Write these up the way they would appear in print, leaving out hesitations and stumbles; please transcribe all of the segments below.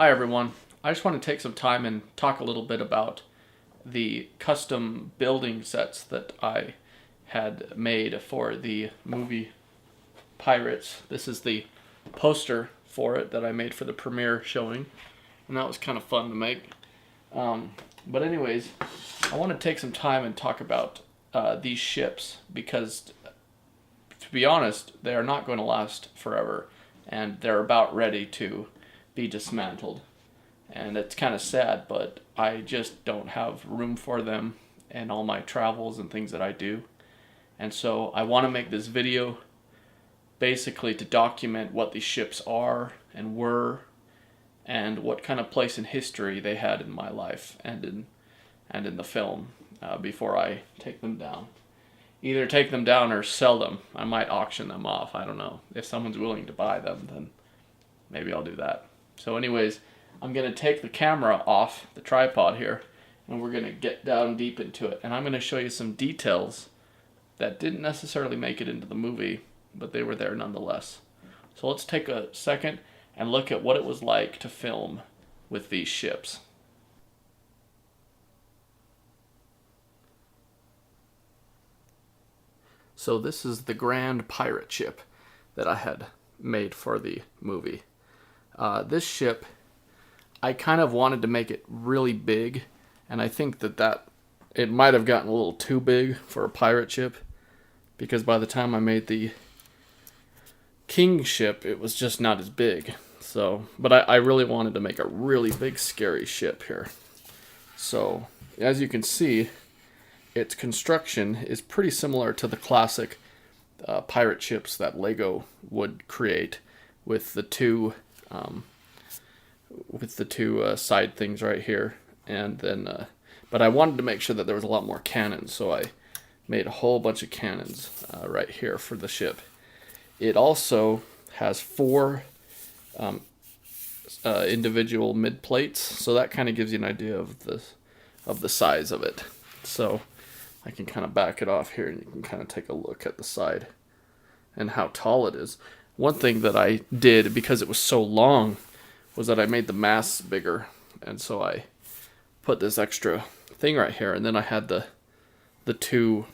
Hi everyone. I just want to take some time and talk a little bit about the custom building sets that I had made for the movie Pirates. This is the poster for it that I made for the premiere showing, and that was kind of fun to make. But anyways, I want to take some time and talk about these ships because, to be honest, they are not going to last forever, and they're about ready to be dismantled. And it's kind of sad, but I just don't have room for them in all my travels and things that I do. And so I want to make this video basically to document what these ships are and were, and what kind of place in history they had in my life and in the film before I take them down. Either take them down or sell them. I might auction them off. I don't know. If someone's willing to buy them, then maybe I'll do that. So anyways, I'm going to take the camera off the tripod here, and we're going to get down deep into it. And I'm going to show you some details that didn't necessarily make it into the movie, but they were there nonetheless. So let's take a second and look at what it was like to film with these ships. So this is the Grand Pirate ship that I had made for the movie. This ship, I kind of wanted to make it really big, and I think that it might have gotten a little too big for a pirate ship, because by the time I made the King ship, it was just not as big. So, but I really wanted to make a really big, scary ship here. So, as you can see, its construction is pretty similar to the classic pirate ships that Lego would create, with the two side things right here, and then but I wanted to make sure that there was a lot more cannons, so I made a whole bunch of cannons right here for the ship. It also has four individual mid plates, so that kind of gives you an idea of the size of it. So I can kind of back it off here, and you can kind of take a look at the side and how tall it is. One thing that I did, because it was so long, was that I made the masts bigger, and so I put this extra thing right here, and then I had the two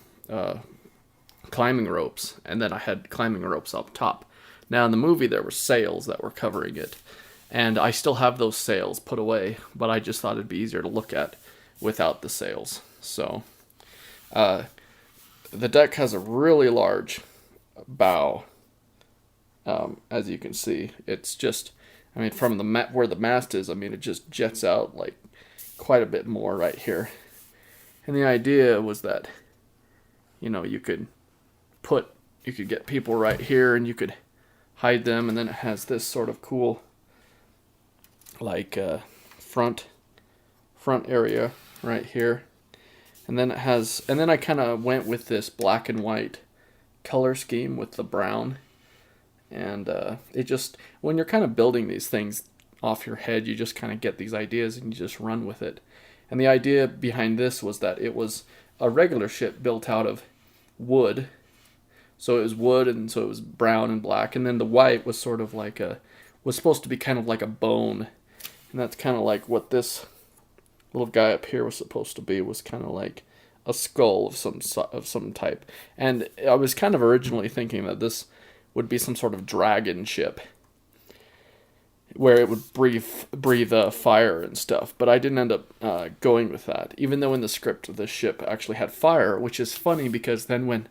climbing ropes, and then I had climbing ropes up top. Now in the movie there were sails that were covering it, and I still have those sails put away, but I just thought it'd be easier to look at without the sails. So the deck has a really large bow. As you can see, it's just, I mean, from the where the mast is, I mean, it just jets out like quite a bit more right here. And the idea was that, you know, you could get people right here, and you could hide them, and then it has this sort of cool, like, front area right here. And then I kind of went with this black and white color scheme with the brown. And it just, when you're kind of building these things off your head, you just kind of get these ideas and you just run with it. And the idea behind this was that it was a regular ship built out of wood. So it was wood, and so it was brown and black. And then the white was sort of like was supposed to be kind of like a bone. And that's kind of like what this little guy up here was supposed to be, was kind of like a skull of some type. And I was kind of originally thinking that this would be some sort of dragon ship, where it would breathe fire and stuff. But I didn't end up going with that, even though in the script the ship actually had fire, which is funny because then when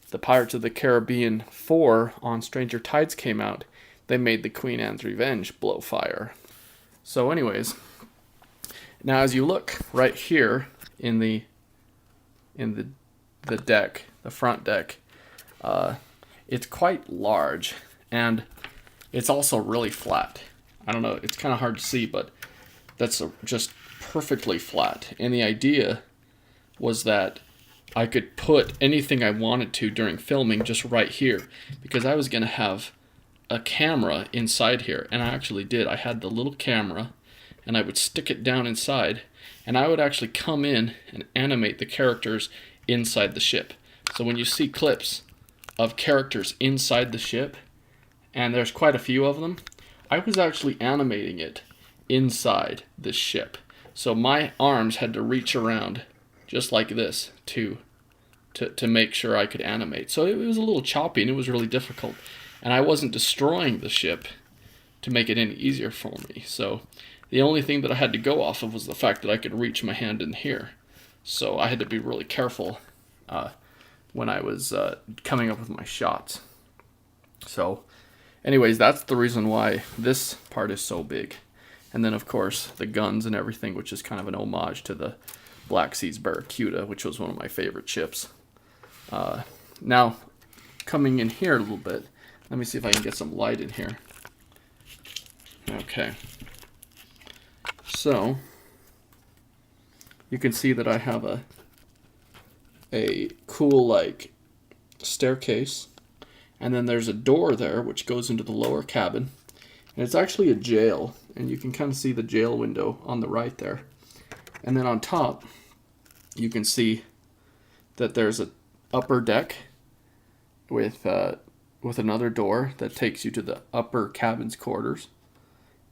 the Pirates of the Caribbean 4 on Stranger Tides came out, they made the Queen Anne's Revenge blow fire. So anyways, now as you look right here in the deck, the front deck, it's quite large, and it's also really flat. I don't know, it's kind of hard to see, but that's just perfectly flat. And the idea was that I could put anything I wanted to during filming just right here, because I was going to have a camera inside here, and I actually did. I had the little camera, and I would stick it down inside, and I would actually come in and animate the characters inside the ship. So when you see clips of characters inside the ship, and there's quite a few of them, I was actually animating it inside this ship. So my arms had to reach around just like this to make sure I could animate. So it was a little choppy and it was really difficult. And I wasn't destroying the ship to make it any easier for me. So the only thing that I had to go off of was the fact that I could reach my hand in here. So I had to be really careful when I was coming up with my shots. So anyways, that's the reason why this part is so big. And then, of course, the guns and everything, which is kind of an homage to the Black Seas Barracuda, which was one of my favorite ships. Now, coming in here a little bit, let me see if I can get some light in here. Okay. So, you can see that I have a cool, like, staircase. And then there's a door there, which goes into the lower cabin. And it's actually a jail, and you can kind of see the jail window on the right there. And then on top, you can see that there's an upper deck with another door that takes you to the upper cabin's quarters.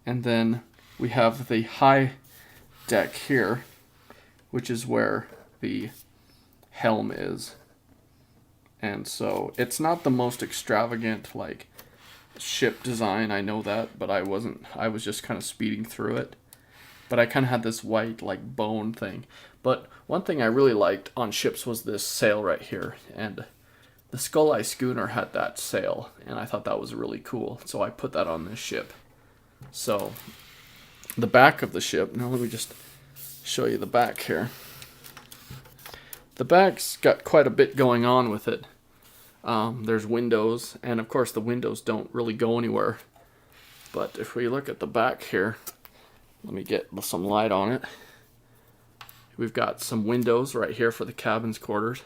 And then we have the high deck here, which is where the helm is. And so it's not the most extravagant, like, ship design, I know that, but I was just kind of speeding through it. But I kind of had this white, like, bone thing. But one thing I really liked on ships was this sail right here, and the Skull Eye schooner had that sail, and I thought that was really cool, so I put that on this ship. So the back of the ship, now let me just show you the back here. The back's got quite a bit going on with it. There's windows, and of course the windows don't really go anywhere. But if we look at the back here, let me get some light on it. We've got some windows right here for the cabin's quarters.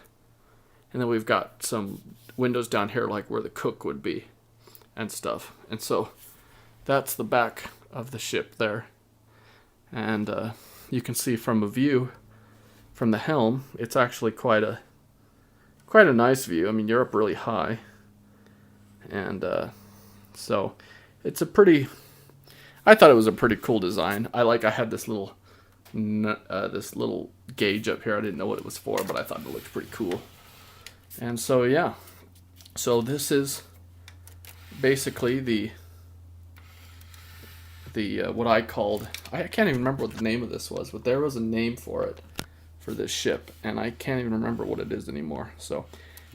And then we've got some windows down here like where the cook would be and stuff. And so that's the back of the ship there. And you can see from a view from the helm, it's actually quite a nice view. I mean, you're up really high, and so it's I thought it was a pretty cool design. I had this little gauge up here. I didn't know what it was for, but I thought it looked pretty cool. And so yeah, so this is basically the what I can't even remember what the name of this was, but there was a name for it, for this ship, and I can't even remember what it is anymore. So,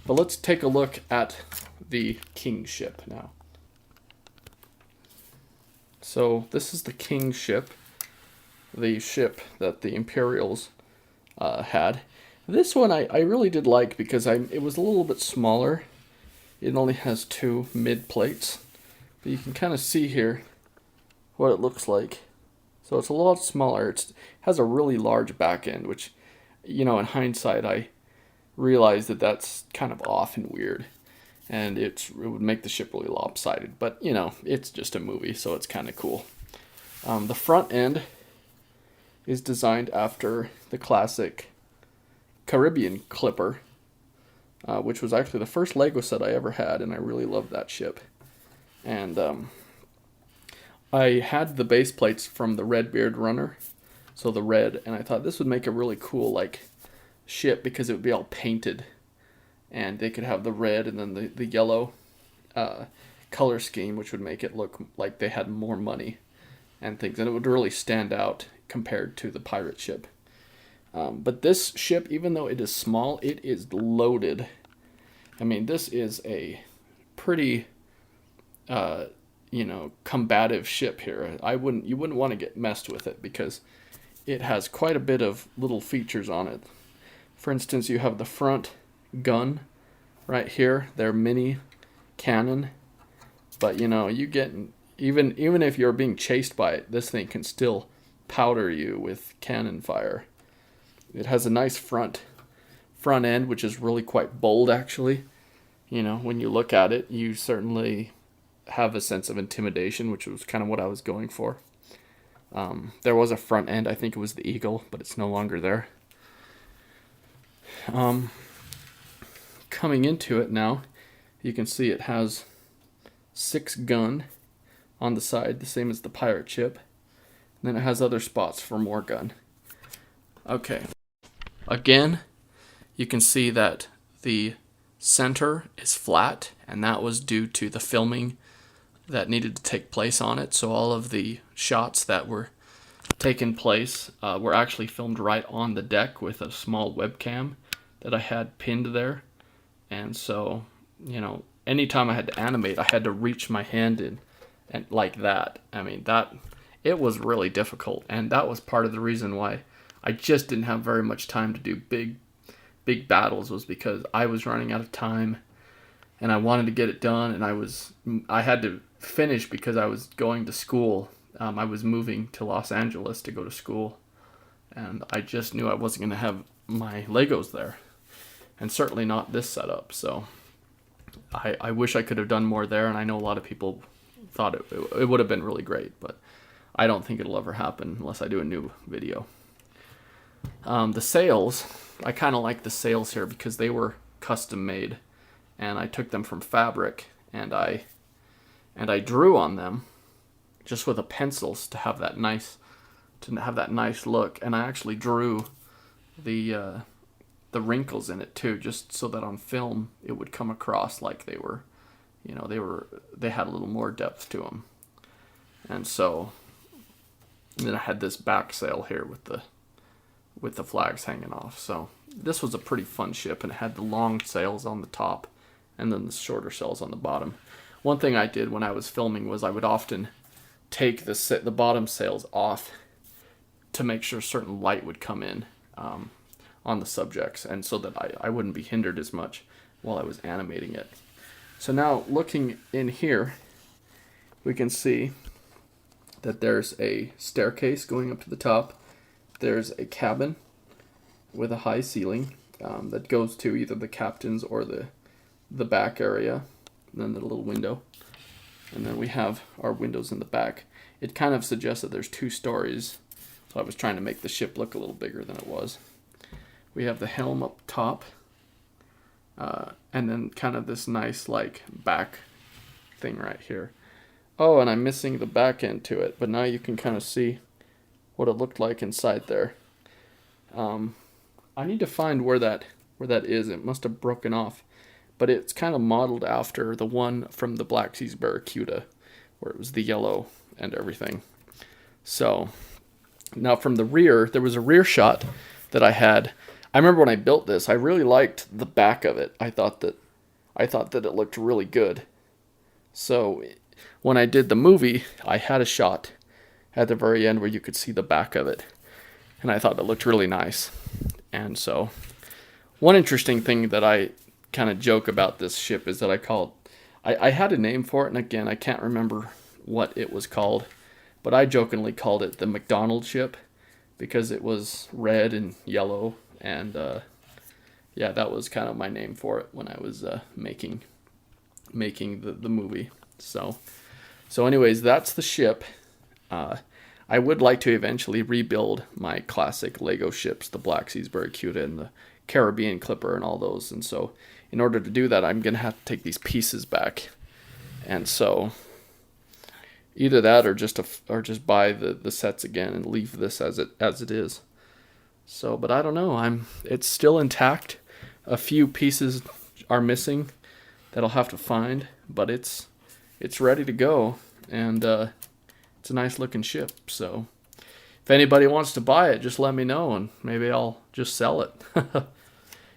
but let's take a look at the King ship now. So this is the King ship, the ship that the Imperials had. This one I really did like because it was a little bit smaller. It only has 2 mid plates, but you can kind of see here what it looks like. So it's a lot smaller. It has a really large back end, which, you know, in hindsight, I realized that that's kind of off and weird, and it would make the ship really lopsided. But, you know, it's just a movie, so it's kind of cool. The front end is designed after the classic Caribbean Clipper, which was actually the first Lego set I ever had, and I really loved that ship. And I had the base plates from the Redbeard Runner, so the red, and I thought this would make a really cool, like, ship because it would be all painted, and they could have the red and then the yellow color scheme, which would make it look like they had more money and things, and it would really stand out compared to the pirate ship. But this ship, even though it is small, it is loaded. I mean, this is a pretty combative ship here. You wouldn't want to get messed with it because it has quite a bit of little features on it. For instance, you have the front gun right here, their mini cannon. But you know, you get even if you're being chased by it, this thing can still powder you with cannon fire. It has a nice front end, which is really quite bold, actually. You know, when you look at it, you certainly have a sense of intimidation, which was kind of what I was going for. There was a front end, I think it was the Eagle, but it's no longer there. Coming into it now, you can see it has 6 gun on the side, the same as the pirate ship, then it has other spots for more gun. Okay. Again, you can see that the center is flat, and that was due to the filming that needed to take place on it. So all of the shots that were taking place were actually filmed right on the deck with a small webcam that I had pinned there. And so, you know, anytime I had to animate, I had to reach my hand in and like that. I mean, it was really difficult, and that was part of the reason why I just didn't have very much time to do big battles, was because I was running out of time and I wanted to get it done, and I had to finish because I was going to school. I was moving to Los Angeles to go to school, and I just knew I wasn't going to have my Legos there, and certainly not this setup. So I wish I could have done more there, and I know a lot of people thought it would have been really great, but I don't think it'll ever happen unless I do a new video. The sails, I kind of like the sails here because they were custom made, and I took them from fabric, and I drew on them just with a pencils to have that nice look, and I actually drew the wrinkles in it too, just so that on film it would come across like they were, you know, they had a little more depth to them. And so then I had this back sail here with the flags hanging off. So this was a pretty fun ship, and it had the long sails on the top and then the shorter sails on the bottom. One thing I did when I was filming was I would often take the bottom sails off to make sure certain light would come in on the subjects, and so that I wouldn't be hindered as much while I was animating it. So now looking in here, we can see that there's a staircase going up to the top. There's a cabin with a high ceiling that goes to either the captain's or the back area, and then the little window. And then we have our windows in the back. It kind of suggests that there's 2 stories, so I was trying to make the ship look a little bigger than it was. We have the helm up top, and then kind of this nice like back thing right here. Oh, and I'm missing the back end to it, but now you can kind of see what it looked like inside there. I need to find where that is. It must have broken off, but it's kind of modeled after the one from the Black Seas Barracuda, where it was the yellow and everything. So now from the rear, there was a rear shot that I had. I remember when I built this, I really liked the back of it. I thought that it looked really good. So when I did the movie, I had a shot at the very end where you could see the back of it, and I thought it looked really nice. And so one interesting thing that I kind of joke about this ship is that I had a name for it, and again, I can't remember what it was called, but I jokingly called it the McDonald's ship because it was red and yellow, and yeah, that was kind of my name for it when I was making the movie. So anyways, that's the ship. I would like to eventually rebuild my classic Lego ships, the Black Seas Barracuda and the Caribbean Clipper and all those. And so in order to do that, I'm going to have to take these pieces back. And so either that or just buy the sets again and leave this as it is. So, but I don't know. It's still intact. A few pieces are missing that I'll have to find, but it's ready to go, and it's a nice looking ship. So if anybody wants to buy it, just let me know, and maybe I'll just sell it.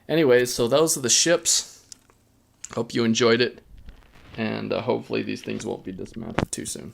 Anyways, so those are the ships. Hope you enjoyed it, and hopefully these things won't be dismantled too soon.